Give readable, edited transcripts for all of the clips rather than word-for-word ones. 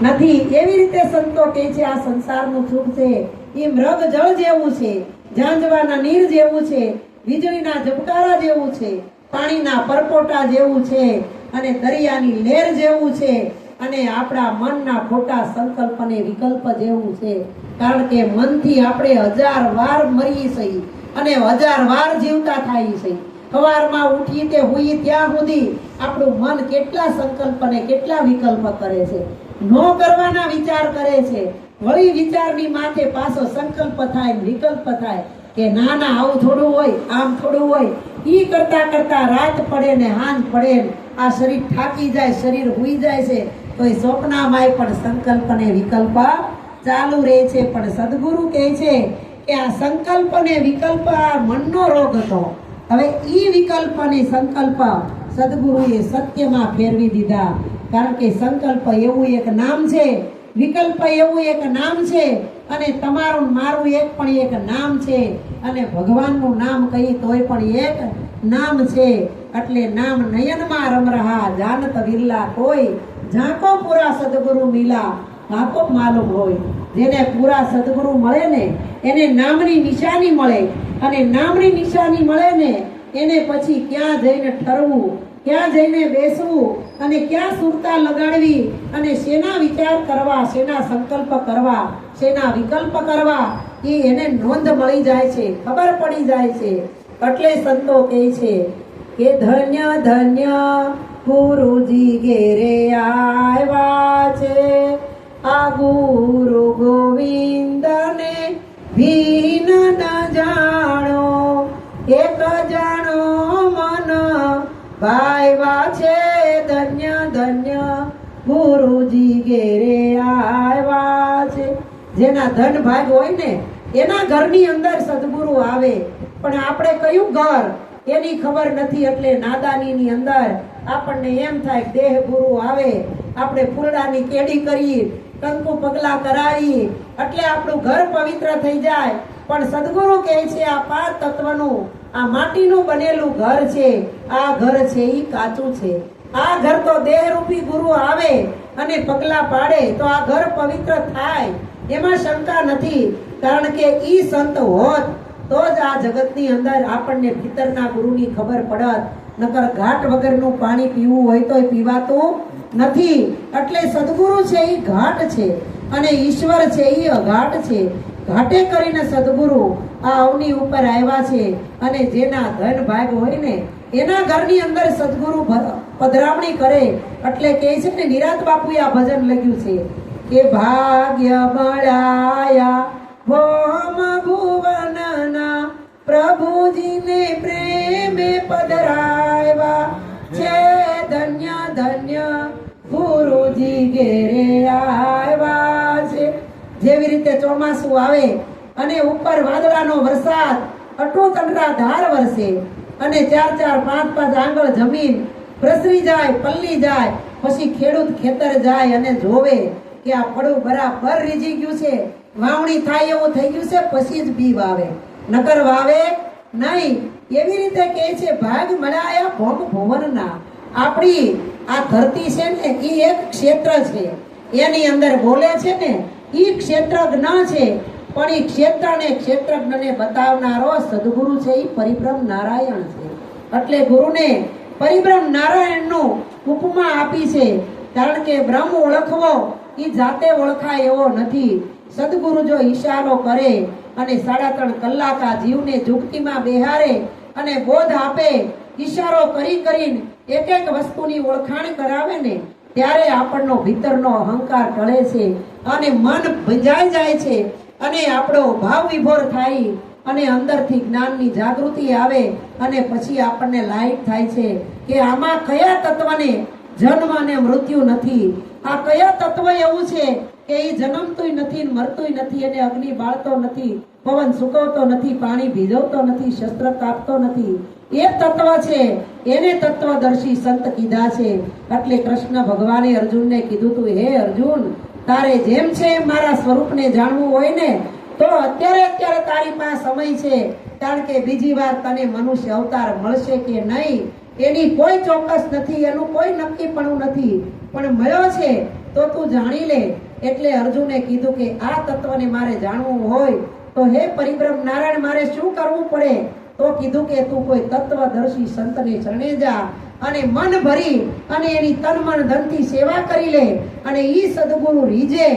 નથી. એવી રીતે સંતો કહે છે આ સંસારનું સુખ છે એ મૃગ જળ જેવું છે, ઝાંઝવાના નીર જેવું છે, વીજળીના ઝબકારા જેવું છે, પાણીના પરપોટા જેવું છે અને દરિયાની લહેર જેવું છે અને આપણા મનના ખોટા સંકલ્પ અને વિકલ્પ જેવું છે. કારણ કે મનથી આપણે 1000 વાર મરી છીએ અને 1000 વાર જીવતા થાય છે. સવારમાં ઉઠી તે હુઈ ત્યાં સુધી આપણું મન કેટલા સંકલ્પ અને કેટલા વિકલ્પ કરે છે, નો કરવાના વિચાર કરે છે. વળી વિચારની માથે પાછો સંકલ્પ થાય, વિકલ્પ થાય કે ના ના આવું થોડું હોય, આમ થોડું હોય. ઈ કરતા કરતા રાત પડે ને હાંજ પડે, આ શરીર થાકી જાય, શરીર હુઈ જાય છે, તો એ સ્વપ્નામાંય પણ સંકલ્પ ને વિકલ્પ ચાલુ રહે છે. પણ સદગુરુ કહે છે કે આ સંકલ્પ ને વિકલ્પ આ મનનો રોગ હતો. હવે ઈ વિકલ્પ અને સંકલ્પ સદગુરુએ સત્યમાં ફેરવી દીધા. કારણ કે સંકલ્પ એવું એક નામ છે, વિકલ્પ એવું એક નામ છે અને તમારું મારું એક પણ એક નામ છે અને ભગવાનનું નામ કહી તોય પણ એક નામ છે. એટલે નામ નયનમાં રમ રહા જાનત વિરલા કોઈ, ઝાંકો પૂરા સદગુરુ મિલા આંકો માલુમ હોય. જેને પૂરા સદગુરુ મળે ને એને નામની નિશાની મળે અને નામની નિશાની મળે ને એને પછી ક્યાં જઈને ઠરવું, ક્યાં જઈને બેસવું અને ક્યાં સુરતા લગાડવી અને શેના વિચાર કરવા, શેના સંકલ્પ કરવા, શેના વિકલ્પ કરવા એ એને નોંધ મળી જાય છે, ખબર પડી જાય છે. એટલે સંતો કહે છે કે ધન્ય ધન્ય ગુરુજી ઘેરે આવ્યા છે, આ ગુરુ ગોવિંદને ભીન ન જાણો, એક જાણો મન ભાઈવા છે. ધન્ય ધન્ય ગુરુજી ઘેરે આવ્યા છે. જેના ધન ભાગ હોય ને એના ઘરની અંદર સદગુરુ આવે. પણ આપણે કયું ઘર એની ખબર નથી. એટલે નાદાનીની અંદર આપણને એમ થાય દેહ ગુરુ આવે, આપણે ફૂલડાની કેડી કરી, કંકુ પગલા કરાવી એટલે આપણું ઘર પવિત્ર થઈ જાય. પણ સદગુરુ કહે છે આ 5 તત્વનું, આ માટીનું બનેલું ઘર છે, આ ઘર છે ઈ કાચું છે. આ ઘર તો દેહરૂપી ગુરુ આવે અને પગલા પાડે તો આ ઘર પવિત્ર થાય, એમાં શંકા નથી. કારણ કે ઈ સંત હોત તો જ આ જગતની અંદર આપણને ભીતરના ગુરુની ખબર પડત. નકર ઘાટ વગરનું પાણી પીવું હોય તો પીવાતું નથી. એટલે સદગુરુ છે ઈ ઘાટ છે અને ઈશ્વર છે ઈ અઘાટ છે. ઘાટે કરીને સદગુરુ આ અવની ઉપર આવ્યા છે અને જેના ધન ભાગ હોય ને એના ઘરની અંદર સદગુરુ પધરામણી કરે. એટલે કહે છે ને નિરાત બાપુએ આ ભજન લખ્યું છે કે ભાગ્ય મળાયા ભોમ ભુવનના પ્રભુજીને પ્રેમે પધરાવ્યા છે, ધન્ય ધન્ય ગુરુજી ઘેરે આવ્યા છે. જેવી રીતે ચોમાસું આવે અને ઉપર વાદળાનો વરસાદ અટોતંડરા ધાર વરસે અને 4-4, 5-5 આંગળ જમીન પ્રસરી જાય, પલ્લી જાય, પછી ખેડૂત ખેતર જાય અને જોવે કે આ પડું બરાબર રીજી ગયું છે, વાવણી થાય એવું થઈ ગયું છે, પછી જ બી વાવે, નકર વાવે નહીં. એવી રીતે કહે છે ભાગ મળાયા ભોગ ભુવનના. આપણી આ ધરતી છે ને એ એક ક્ષેત્ર છે, એની અંદર બોલે છે ને ઈ ક્ષેત્રજ્ઞ છે. પણ ઈ ક્ષેત્રજ્ઞને બતાવનારો સદગુરુ છે ઈ પરિબ્રહ્મ નારાયણ છે. એટલે ગુરુને પરિબ્રહ્મ નારાયણનું ઉપમા આપી છે. કારણ કે બ્રહ્મ ઓળખવો ઈ જાતે ઓળખાય એવો નથી. સદગુરુ જો ઈશારો કરે અને 3.5 કલાક આ જીવને જુગતીમાં બેહારે અને બોધ આપે, ઈશારો કરી કરીને એક એક વસ્તુની ઓળખાણ કરાવે ને ત્યારે આપણનો ભીતરનો અહંકાર ટળે છે અને મન ભંજાઈ જાય છે અને આપણો ભાવ વિભોર થાય અને અંદરથી જ્ઞાનની જાગૃતિ આવે અને પછી આપણને લાઈટ થાય છે કે આમાં કયા તત્વને જન્મ અને મૃત્યુ નથી, આ કયા તત્વ એવું છે કે એ જન્મતુંય નથી, મરતુંય નથી અને અગ્નિ બાળતો નથી, પવન સુકવતો નથી, પાણી ભીજવતો નથી, શસ્ત્ર કાપતો નથી. એ તત્વ છે, એને તત્વદર્શી સંત કીધા છે. એટલે કૃષ્ણ ભગવાને અર્જુનને કીધું તું હે અર્જુન, તારે જેમ છે મારા સ્વરૂપને જાણવું હોય ને તો અત્યારે તારી પાસે સમય છે. કારણ કે બીજી વાર તને મનુષ્ય અવતાર મળશે કે નહીં એની કોઈ ચોક્કસ નથી, એનું કોઈ નક્કીપણું નથી. પણ મળ્યો છે તો તું જાણી લે. એટલે અર્જુને કીધું કે આ તત્વને મારે જાણવું હોય તો હે પરિબ્રહ્મ નારાયણ મારે શું કરવું પડે? તો કીધું કે તું કોઈ તત્વદર્શી સંતને શરણે જા અને મન ભરી અને એની તન મન ધનથી સેવા કરી લે અને ઈ સદગુરુ રીજે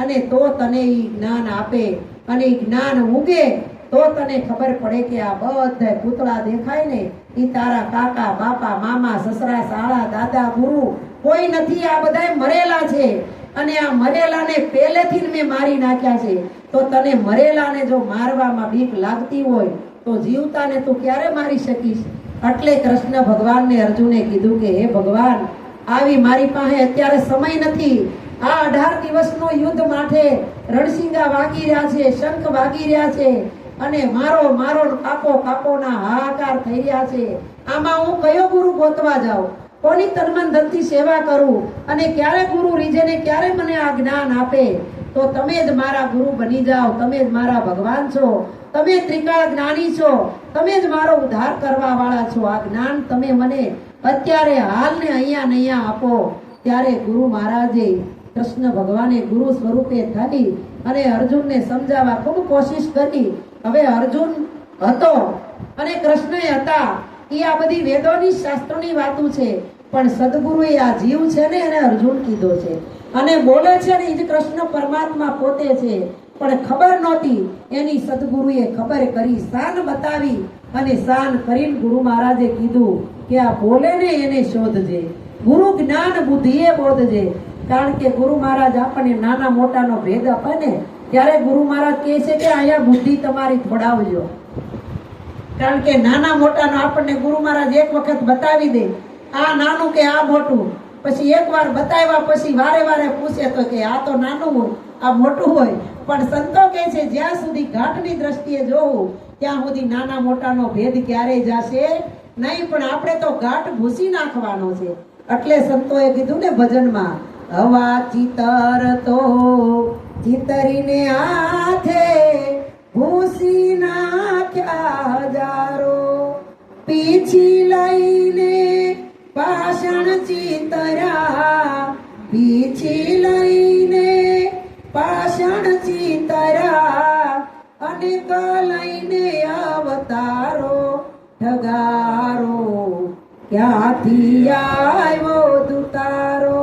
અને તો તને ઈ જ્ઞાન આપે અને ઈ જ્ઞાન ઉગે તો તને ખબર પડે કે આ બધા પૂતળા દેખાય ને ઈ તારા કાકા બાપા મામા સસરા સાળા દાદા ગુરુ કોઈ નથી. આ બધા મરેલા છે અને આ મરેલાને પહેલેથી મેં મારી નાખ્યા છે. તો તને મરેલાને જો મારવામાં બીક લાગતી હોય તો જીવતાને તું ક્યારે મારી શકીશ? એટલે કૃષ્ણ ભગવાનને અર્જુને કીધું કે હે ભગવાન, આવી મારી પાસે અત્યારે સમય નથી. આ 18 દિવસનો યુદ્ધ માટે રણસિંગા વાગી રહ્યા છે, શંખ વાગી રહ્યા છે અને મારો મારો કાપો કાપોના હાહાકાર થઈ રહ્યા છે. આમાં હું કયો ગુરુ ગોતવા જાઉં? કોની તનમન ધનથી સેવા કરું? અને ક્યારે ગુરુ રીજે ને ક્યારે મને આ જ્ઞાન આપે? તો તમે જ મારા ગુરુ બની જાઓ. તમે જ મારા ભગવાન છો. તમે ત્રિકાળ જ્ઞાની છો. તમે જ મારો ઉદ્ધાર કરવા વાળા છો. આ જ્ઞાન તમે મને અત્યારે હાલ ને અહીંયા આપો. ત્યારે ગુરુ મહારાજે કૃષ્ણ ભગવાને ગુરુ સ્વરૂપે થઈ અને અર્જુનને સમજાવવા ખૂબ કોશિશ કરી. હવે અર્જુન હતો અને કૃષ્ણ હતા. એ આ બધી વેદોની શાસ્ત્રોની વાતો છે, પણ સદગુરુએ આ જીવ છે ને એને અર્જુન કીધો છે અને બોલે છે ને એ જ કૃષ્ણ પરમાત્મા પોતે છે. પણ ખબર નહોતી, એની સદગુરુએ ખબર કરી, શાન બતાવી અને શાન કરીને ગુરુ મહારાજે કીધું કે આ બોલે ને એને શોધજે, ગુરુ જ્ઞાન બુદ્ધિએ બોધજે. કારણ કે ગુરુ મહારાજ આપણને નાના મોટાનો ભેદ આપે ને ત્યારે ગુરુ મહારાજ કહે છે કે અહીંયા બુદ્ધિ તમારી થોડાવજો. કારણ કે નાના મોટાનો આપણને ગુરુ મહારાજ એક વખત બતાવી દે, આ નાનું કે આ મોટું. પછી એકવાર બતાવ્યા પછી વારે વારે પૂછે તો કે આ તો નાનું હોય આ મોટું હોય. પણ સંતો કહે છે જ્યાં સુધી ઘાટની દ્રષ્ટિએ જોવું ત્યાં સુધી નાના મોટાનો ભેદ ક્યારેય જશે નહીં. પણ આપણે તો ઘાટ ભૂસી નાખવાનો છે. એટલે સંતોએ કીધું ને ભજનમાં, હવા ચિતર તો ચિતરીને હાથે ભૂસી નાખ્યા હજારો, પીછી લઈને પાષણ ચિતરા, પીછી લઈને પાષણ ચિતરા, અનેક લઈને અવતારો ઠગારો, ક્યાંથી આવ્યો દુતારો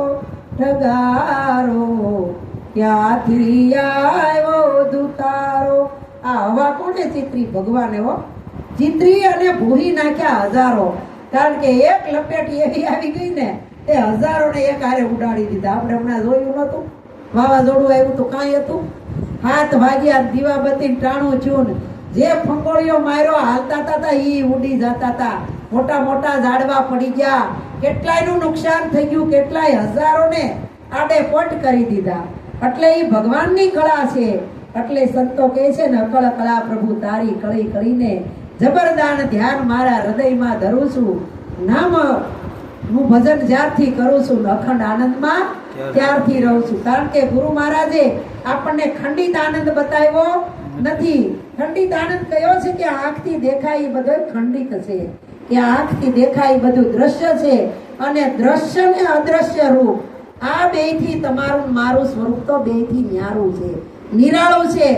ઠગારો, ક્યાંથી આવ્યો દુતારો. આ હવા કોને ચિત્રી? ભગવાને હો ચિત્રી અને ભૂહી નાખ્યા હજારો. કારણ કે એક લપેટ એવી આવી ગઈ ને એ હજારોને એક હારે ઉડાડી દીધા. આપણે હમણાં જોયું નતું, વાવાઝોડું આવ્યું તો કાંઈ હતું? 7 વાગ્યા દીવાબત્તી ટાણું થયું ને જે ફંગોળીઓ માર્યો હાલતા હતા ઈ ઉડી જતા હતા. મોટા મોટા ઝાડવા પડી ગયા, કેટલાયનું નુકસાન થઈ ગયું, કેટલાય હજારોને આડે પોટ કરી દીધા. એટલે ઈ ભગવાનની કળા છે. એટલે સંતો કહે છે ને, અકળ કળા પ્રભુ તારી કળી કળીને જબરદાન ધ્યાન મારા હૃદયમાં ધરું છું. નામ હું ભજન જ્યારથી કરું છું અખંડ આનંદમાં ત્યારથી રહું છું. કારણ કે ગુરુ મહારાજે આપણને ખંડિત આનંદ બતાવ્યો નથી. ખંડિત આનંદ કયો છે કે આંખથી દેખાય એ બધો ખંડિત છે, કે આંખથી દેખાય બધું દ્રશ્ય છે અને દ્રશ્ય ને અદ્રશ્ય રૂપ આ બેથી તમારું મારું સ્વરૂપ તો બેથી ન્યારું છે, નિરાળું છે,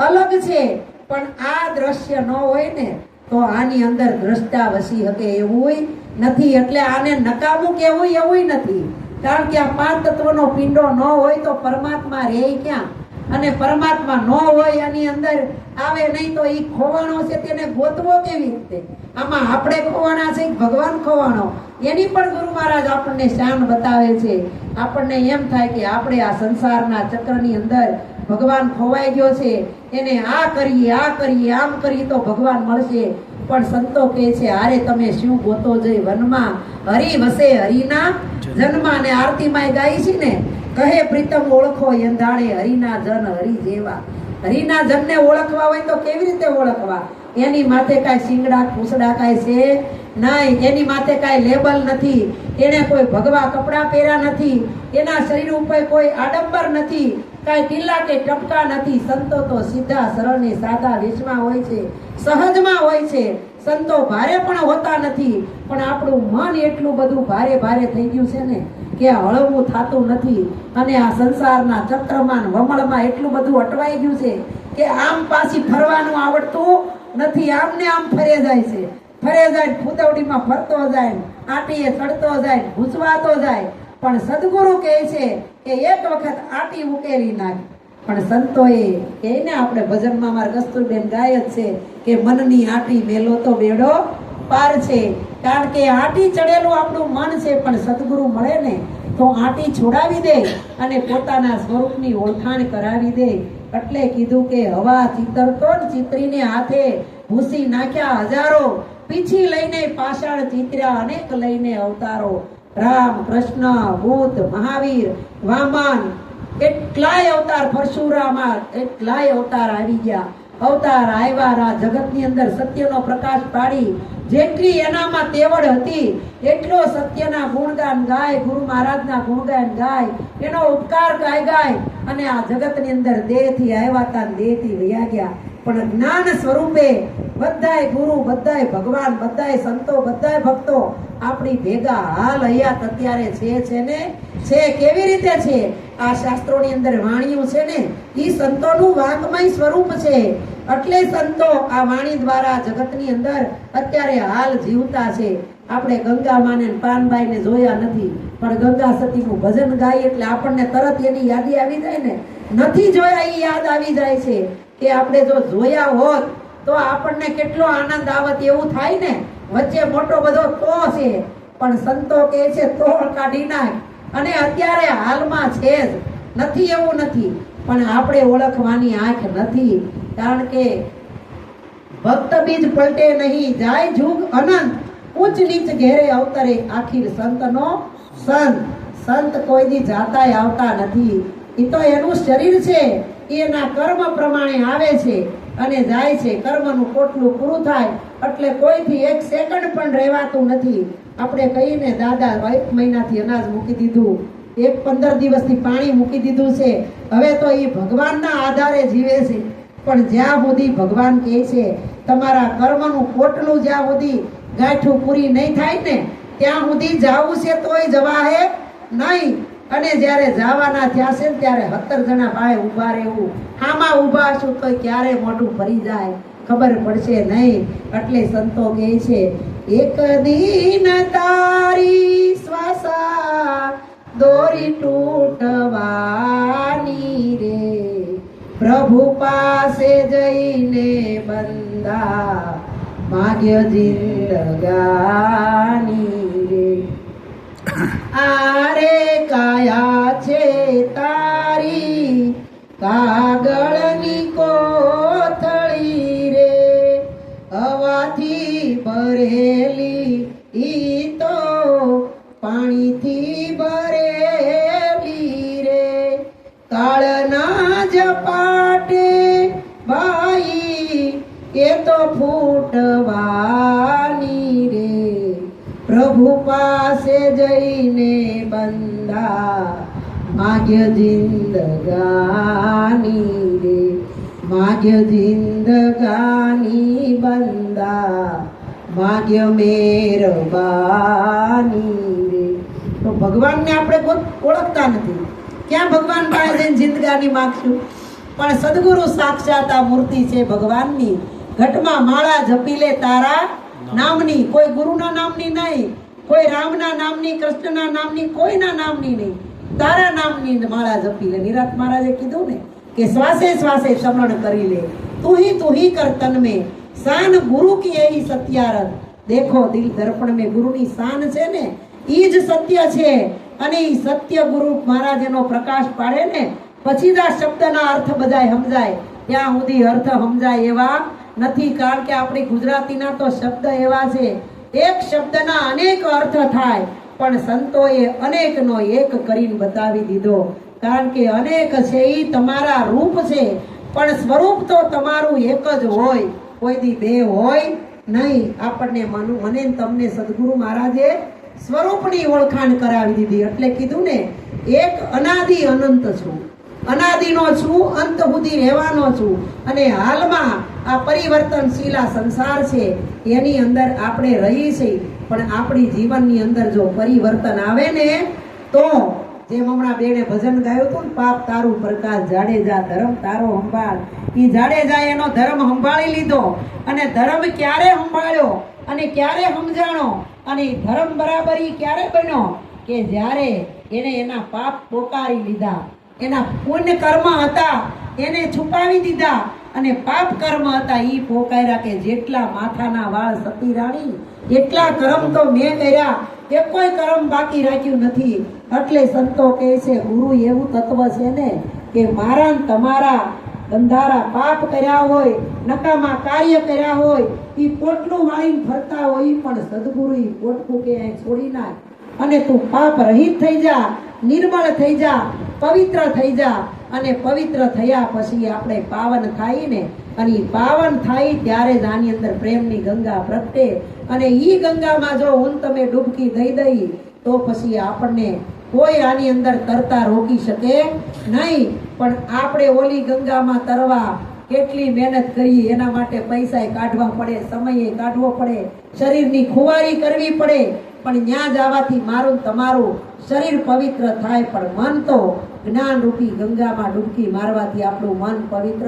અલગ છે. પણ આ દ્રશ્ય ન હોય ને તો આની અંદર દ્રષ્ટા વસી શકે એવું નથી. એટલે આને નકામું કેવું એવું નથી. કારણ કે આ 5 તત્વનો પિંડો ન હોય તો પરમાત્મા રહે ક્યાં? અને પરમાત્મા ન હોય આની અંદર આવે નહીં તો એ ખોવાણો છે તેને ગોતવો કેવી રીતે? આમાં આપણે ખોવાણા છે ભગવાન ખોવાણો? એની પણ ગુરુ મહારાજ આપણને શાન બતાવે છે. આપણને એમ થાય કે આપણે આ સંસારના ચક્રની અંદર ભગવાન ખોવાઈ ગયો છે, એને આ કરીએ આમ કરીએ તો ભગવાન મળશે. પણ સંતો કહે છે હારે તમે શું ગોતો જઈ વનમાં, હરિ વસે હરિના જન્મા. ને આરતીમાં ગાઈ છે ને, કહે પ્રીતમ ઓળખો યંધાણે હરિના જન હરિ જેવા. હરિના જનને ઓળખવા હોય તો કેવી રીતે ઓળખવા? એની માથે કાંઈ શિંગડા પૂછડા કાંઈ છે નહીં, એની માથે કાંઈ લેબલ નથી, એને કોઈ ભગવા કપડાં પહેર્યા નથી, એના શરીર ઉપર કોઈ આડંબર નથી, કાંઈ ટીલા કે ટપકા નથી. સંતો તો સીધા સરળ ને સાદા વેશમાં હોય છે, સહજમાં હોય છે. સંતો ભારે પણ હોતા નથી, પણ આપણું મન એટલું બધું ભારે ભારે થઈ ગયું છે ને કે હળવું થતું નથી. અને આ સંસારના ચક્રમાં ને વમળમાં એટલું બધું અટવાઈ ગયું છે કે આમ પાછી ફરવાનું આવડતું નથી. આમ ને આમ ફરે જાય છે, ફરે જાય, ફૂદવડીમાં ફરતો જાય, આટીએ ચડતો જાય, ભૂસવાતો જાય. પણ સદગુરુ કહે છે કે એક વખત આટી ઉકેલી નાખ. પણ સંતોએ કહીને આપણે ભજનમાં મારા કસ્તુરબેન ગાય જ છે કે મનની આટી મેલો તો બેડો પાર છે. કારણ કે આટી ચડેલું આપણું મન છે, પણ સદગુરુ મળે ને તો આટી છોડાવી દે અને પોતાના સ્વરૂપની ઓળખાણ કરાવી દે. એટલે કીધું કે હવા ચિતરતો ને ચિત્રીને હાથે ભૂસી નાખ્યા હજારો, પીછી લઈને પાષાણ ચિત્ર્યા અનેક લઈને અવતારો. રામ, કૃષ્ણ, બુદ્ધ, મહાવીર, વામન, કેટલાય અવતાર, પરશુરામા, કેટલાય અવતાર આવી ગયા. અવતાર આવ્યા જગતની અંદર સત્યનો પ્રકાશ પાડી. જેટલી એનામાં તેવડ હતી એટલો સત્યના ગુણગાન ગાય, ગુરુ મહારાજના ગુણગાન ગાય, એનો ઉપકાર ગાય ગાય અને આ જગતની અંદર દેહથી આવ્યા હતા, દેહથી વયા ગયા. પણ જ્ઞાન સ્વરૂપે બધાય ગુરુ, બધાય ભગવાન, બધાય સંતો, બધાય ભક્તો આપણી ભેગા હાલ હયાત અત્યારે છે ને છે. કેવી રીતે છે? આ શાસ્ત્રોની અંદર વાણીઓ છે ને ઈ સંતોનું વાંકમય સ્વરૂપ છે. એટલે સંતો આ વાણી દ્વારા જગતની અંદર અત્યારે હાલ જીવતા છે. આપણે ગંગામાને ને પાનબાઈને જોયા નથી, પણ ગંગા સતીનું ભજન ગાય એટલે આપણને તરત એની યાદી આવી જાય ને. નથી જોયા એ યાદ આવી જાય છે કે આપણે જો જોયા હોત તો આપણને કેટલો આનંદ આવત એવું થાય ને. વચ્ચે મોટો બધો તો છે, પણ સંતો કહે છે તોળ કાઢી નાખ. અને અત્યારે હાલમાં છે જ નથી એવું નથી, પણ આપણે ઓળખવાની આંખ નથી. કારણ કે ભક્ત બીજ પલટે નહીં, જાય જુગ અનંત, ઉચ્ચ નીચ ઘેરે અવતરે આખીર સંતનો સંત. સંત કોઈ દી જાતાય આવતા નથી. એ તો એનું શરીર છે, એના કર્મ પ્રમાણે આવે છે અને જાય છે. કર્મનું કોટલું પૂરું થાય એટલે કોઈથી એક સેકન્ડ પણ રહેવાતું નથી. આપણે કહીને દાદા 1 મહિનાથી અનાજ મૂકી દીધું, 15 દિવસથી પાણી મૂકી દીધું છે, હવે તો એ ભગવાનના આધારે જીવે છે. પણ જ્યાં સુધી ભગવાન કહે છે તમારા કર્મનું કોટલું જ્યાં સુધી ગાંઠું પૂરી નહીં થાય ને ત્યાં સુધી જાવું છે તોય જવાહે નહીં. અને જ્યારે જવાના થયા છે ત્યારે 17 જણા ભાઈ ઊભા રહેવું, આમાં ઊભા છું તો ક્યારે મોઢું ફરી જાય ખબર પડશે નહીં. એટલે સંતો કહે છે એક દિન તારી શ્વાસા દોરી તૂટવાની રે, પ્રભુ પાસે જઈને બંદા માગ્ય જિંદગાની રે. આરે કાયા છે તારી કાગળની કોથળી રે, હવાથી ભરેલી ઈ તો પાણીથી ભરેલી રે. કાળના ઝપાટે ભાઈ એ તો ફૂટવાની રે, પ્રભુ પાસે જઈને બંદા માગ્ય જિંદગાની રે, માગ્ય જિંદગાની બંદા માગ્ય મહેરબાની રે. તો ભગવાનને આપણે ઓળખતા નથી, ક્યાં ભગવાન પાસે જઈને જિંદગાની માગશું? પણ સદગુરુ સાક્ષાત આ મૂર્તિ છે ભગવાનની. ઘટમાં માળા જપી લે તારા નામની, કોઈ ગુરુના નામની નહીં, કોઈ રામના નામની, કૃષ્ણના નામની, કોઈના નામની નહીં, તારા નામની માળા જપી લે. નિરાત મહારાજે કીધું ને કે શ્વાસે શ્વાસે સમરણ કરી લે, તું ही कर तन में, शान गुरु की यही सत्यारथ, देखो दिल दर्पण में. ગુરુની શાન છે ને ઈ જ સત્ય છે. અને ઈ સત્ય ગુરુ મહારાજ એનો પ્રકાશ પાડે ને પછી જ આ શબ્દના અર્થ બધાય સમજાય. ત્યાં સુધી અર્થ સમજાય એવા નથી. કારણ કે આપણી ગુજરાતીના તો શબ્દ એવા છે, એક શબ્દના અનેક અર્થ થાય, પણ સંતોએ અનેકનો એક કરીને બતાવી દીધો. કારણ કે અનેક છે ઈ તમારા રૂપ છે, પણ સ્વરૂપ તો તમારું એક જ હોય, કોઈ દી બે હોય નહીં. આપણને મને તમને સદગુરુ મહારાજે સ્વરૂપની ઓળખાણ કરાવી દીધી. એટલે કીધું ને એક અનાદિ અનંત છું, અનાદિનો છું, અંત સુધી રહેવાનો છું. અને હાલમાં આ પરિવર્તનશીલ આ સંસાર છે એની અંદર આપણે રહી છીએ, પણ આપણી જીવનની અંદર જો પરિવર્તન આવે ને તો જેમ હમણાં બેને ભજન ગાયું હતું ને, પાપ તારું પ્રકાશ જાડેજા ધર્મ તારો સંભાળ, એ જાડેજા એનો ધર્મ સંભાળી લીધો. અને ધર્મ ક્યારે સંભાળ્યો અને ક્યારે સમજાણો અને ધર્મ બરાબર ઈ ક્યારે બન્યો કે જ્યારે એને એના પાપ પોકારી લીધા, એના પુણ્ય કર્મ હતા એને છુપાવી દીધા અને પાપ કર્મ હતા ઈ પોકાર્યા કે જેટલા માથાના વાળ સતી રાણી એટલા કર્મ તો મેં કર્યા, એ કોઈ કર્મ બાકી રાખ્યું નથી. એટલે સંતો કહે છે ગુરુ એવું તત્વ છે ને કે મારા ને તમારા બંધારા પાપ કર્યા હોય, નકામા કાર્ય કર્યા હોય, ઈ પોટલું વાળીને ફરતા હોય પણ સદગુરુ ઈ પોટલું કે અહીં છોડી નાખ અને તું પાપ રહિત થઈ જા, નિર્મળ થઈ જા, પવિત્ર થઈ જા. અને પવિત્ર થયા પછી આપણે પાવન થાય ને, અને પાવન થાય ત્યારે જ આની અંદર પ્રેમની ગંગા પ્રગટે. અને ઈ ગંગામાં જો હું તમે ડૂબકી દઈ તો પછી આપણને કોઈ આની અંદર તરતા રોકી શકે નહીં. પણ આપણે ઓલી ગંગામાં તરવા કેટલી મહેનત કરીએ, એના માટે પૈસા કાઢવા પડે, સમય કાઢવો પડે, શરીરની ખુવારી કરવી પડે, પણ ત્યાં જવાથી મારું તમારું શરીર પવિત્ર થાય. પણ મન તો જ્ઞાન રૂપી ગંગામાં ડૂબકી મારવાથી આપણું મન પવિત્ર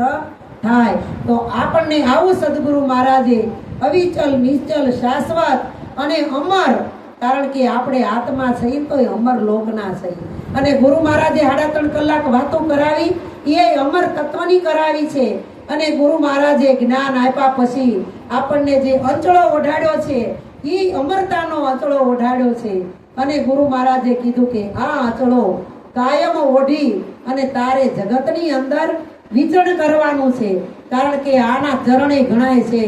થાય. તો આપણને આવું સદગુરુ મહારાજે અવિચલ નિશ્ચલ શાશ્વત અને અમર, કારણ કે આપણે આત્મા છીએ તો અમર લોકના છીએ. અને ગુરુ મહારાજે 3.5 કલાક વાતો કરાવી એ અમર તત્વની કરાવી છે. અને ગુરુ મહારાજે જ્ઞાન આપ્યા પછી આપણને જે અંચળો ઓઢાડ્યો છે એ અમરતાનો અંચળો ઓઢાડ્યો છે. અને ગુરુ મહારાજે કીધું કે આ અંચળો કાયમ ઓઢી અને તારે જગતની અંદર વિચરણ કરવાનું છે. કારણ કે આના ચરણે ગણાય છે,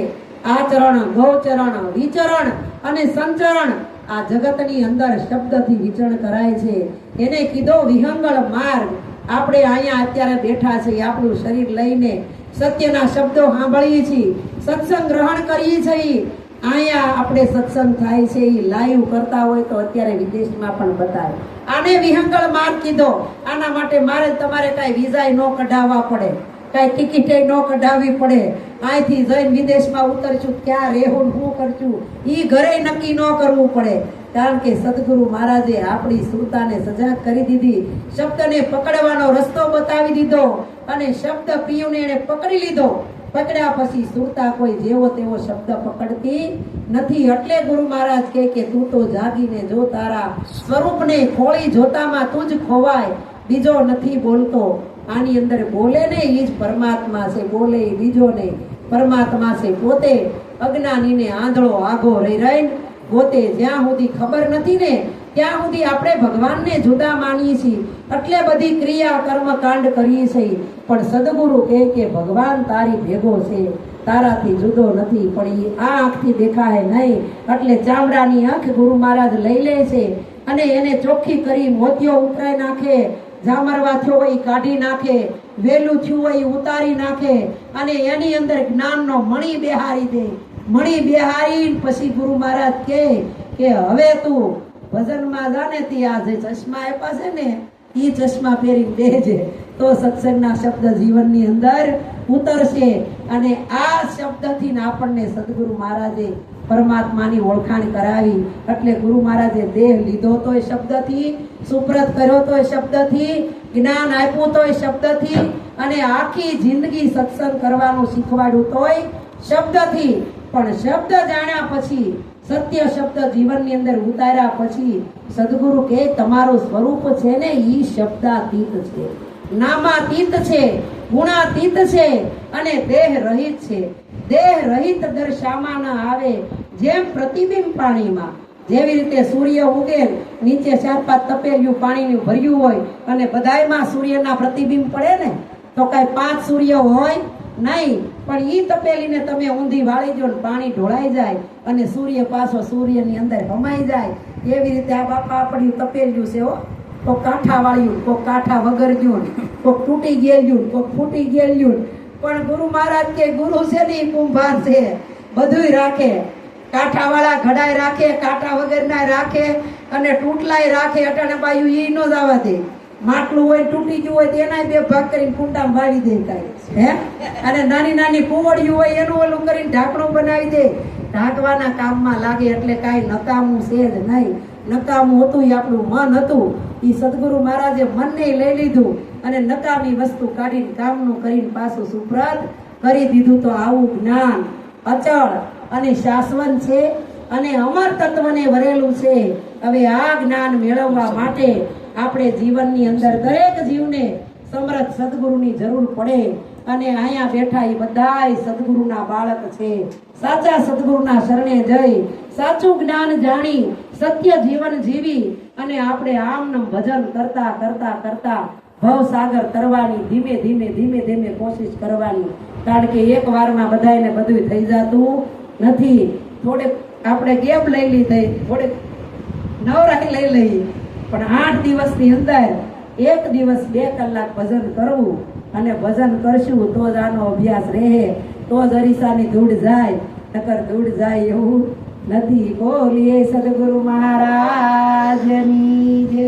આચરણ, ગૌચરણ, વિચરણ અને સંચરણ. આ જગતની અંદર શબ્દથી વિચરણ કરાય છે. એને કીધો વિહંગળ માર્ગ. આપણે અહીંયા અત્યારે બેઠા છીએ, આપણું શરીર લઈને સત્યના શબ્દો સાંભળીએ છીએ, સત્સંગ ગ્રહણ કરીએ છીએ. અહીંયા આપણે સત્સંગ થાય છે એ લાઈવ કરતા હોય તો અત્યારે વિદેશમાં પણ બતાવે. આને વિહંગળ માર્ગ કીધો. આના માટે મારે તમારે કાંઈ વિઝાય ન કઢાવવા પડે, કાંઈ ટિકિટે ન કઢાવવી પડે. અહીંથી જઈને વિદેશમાં ઉતરશું, ક્યાં રહેવું, શું કરશું એ ઘરે નક્કી ન કરવું પડે. કારણ કે સદગુરુ મહારાજે આપણી સુરતાને સજાગ કરી દીધી, શબ્દને પકડવાનો રસ્તો બતાવી દીધો અને શબ્દ પીયુને એને પકડી લીધો. પકડ્યા પછી સુરતા કોઈ જેવો તેવો શબ્દ પકડતી નથી. એટલે ગુરુ મહારાજ કહે કે તું તો જાગીને જો, તારા સ્વરૂપને ખોળી જોતામાં તું જ ખોવાય, બીજો નથી બોલતો. આની અંદર બોલે ને એ જ પરમાત્મા છે, બોલે એ બીજો નહીં, પરમાત્મા છે પોતે. અજ્ઞાનીને આંધળો આઘો રહી રહીને ગોતે. જ્યાં સુધી ખબર નથી ને ત્યાં સુધી આપણે ભગવાનને જુદા માનીએ છીએ, એટલે બધી ક્રિયા કર્મ કાંડ કરીએ છીએ. પણ સદગુરુ કહે કે ભગવાન તારી ભેગો છે, તારાથી જુદો નથી, પણ એ આ આંખથી દેખાય નહીં. એટલે ચામડાની આંખ ગુરુ મહારાજ લઈ લે છે અને એને ચોખ્ખી કરી મોતિયો ઉતરાઈ નાખે, જામરવા થયો હોય કાઢી નાખે, વેલું થયું હોય ઉતારી નાખે અને એની અંદર જ્ઞાનનો મણી બેહારી દે. મણી બેહારી પછી ગુરુ મહારાજ કહે કે હવે તું ભજનમાં જાને તી આ જે ચશ્મા આપ્યા છે ને એ ચશ્મા પહેરી દેજે, તો સત્સંગના શબ્દ જીવનની અંદર ઉતરશે. અને આ શબ્દથી આપણને સદગુરુ મહારાજે પરમાત્માની ઓળખાણ કરાવી. એટલે ગુરુ મહારાજે દેહ લીધો તોય શબ્દથી, સુપ્રત કર્યો તોય શબ્દથી, જ્ઞાન આપ્યું તોય શબ્દથી, અને આખી જિંદગી સત્સંગ કરવાનું શીખવાડ્યું તોય શબ્દથી. પણ શબ્દ જાણ્યા પછી, સત્ય શબ્દ જીવનની અંદર ઉતાર્યા પછી સદગુરુ કે તમારું સ્વરૂપ છે ને ઈ શબ્દાતીત છે, નામાતીત છે, ગુણાતીત છે અને દેહ રહિત છે. દેહ રહિત દર્શાવમાં ન આવે. જેમ પ્રતિબિંબ પાણીમાં, જેવી રીતે સૂર્ય ઉગે, નીચે 4-5 તપેલિયું પાણીનું ભર્યું હોય અને બધાયમાં સૂર્યના પ્રતિબિંબ પડે ને, તો કાંઈ 5 સૂર્ય હોય નહીં. પણ ઈ તપેલીને તમે ઊંધી વાળી જો, પાણી ઢોળાઈ જાય અને સૂર્ય પાછો સૂર્યની અંદર હમાઈ જાય. એવી રીતે આ બાપા આપણી તપેલ્યું છે હો. કોક કાંઠા વાળ્યું, કોક કાંઠા વગર ગયું, કોક તૂટી ગયેલું, કોક ફૂટી ગયેલું. પણ ગુરુ મહારાજ કે ગુરુ છે ને કુંભાર છે, બધુંય રાખે. કાંઠા વાળા ઘડાય રાખે, કાંઠા વગરના રાખે અને તૂટલાય રાખે. અટાણે બાયું ઈ નો જવા દે. માટલું હોય તૂટી ગયું હોય તેના બે ભાગ કરીને કુંડામાં વાવી દે કાંઈ હે અને નાની નાની કુંવડિયું હોય એનું ઓલું કરીને ઢાંકણું બનાવી દે. ઢાંકવાના કામમાં લાગે એટલે કાંઈ નકામું છે જ નહીં. નકામું હતું એ આપણું મન હતું. એ સદગુરુ મહારાજે મનને લઈ લીધું અને નકામી વસ્તુ કાઢીને કામનું કરીને પાછું સુપ્રત કરી દીધું. તો આવું જ્ઞાન અચળ અને શાશ્વત છે અને અમર તત્વને વરેલું છે. હવે આ જ્ઞાન મેળવવા માટે આપણે જીવનની અંદર દરેક જીવને સમર્થ સદગુરુની જરૂર પડે અને અહીંયા બેઠા એ બધાય સદગુરુના બાળક છે. સાચા સદગુરુના શરણે જઈ સાચું જ્ઞાન જાણી સત્ય જીવન જીવી અને આપણે આમનું ભજન કરતા કરતા કરતા ભવસાગર તરવાની ધીમે ધીમે ધીમે ધીમે કોશિશ કરવાની. કારણ કે એક વારમાં બધાને બધું થઈ જતું નથી. થોડેક આપણે ગેપ લઈ લીધી, થોડેક નવરાઈ લઈ લઈએ, પણ 8 દિવસની અંદર 1 દિવસ 2 કલાક ભજન કરવું અને ભજન કરશું તો જ આનો અભ્યાસ રહે, તો જ અરીસાની ધૂળ જાય. નકર ધૂળ જાય એવું નથી. બોલીએ સદગુરુ મહારાજની જય.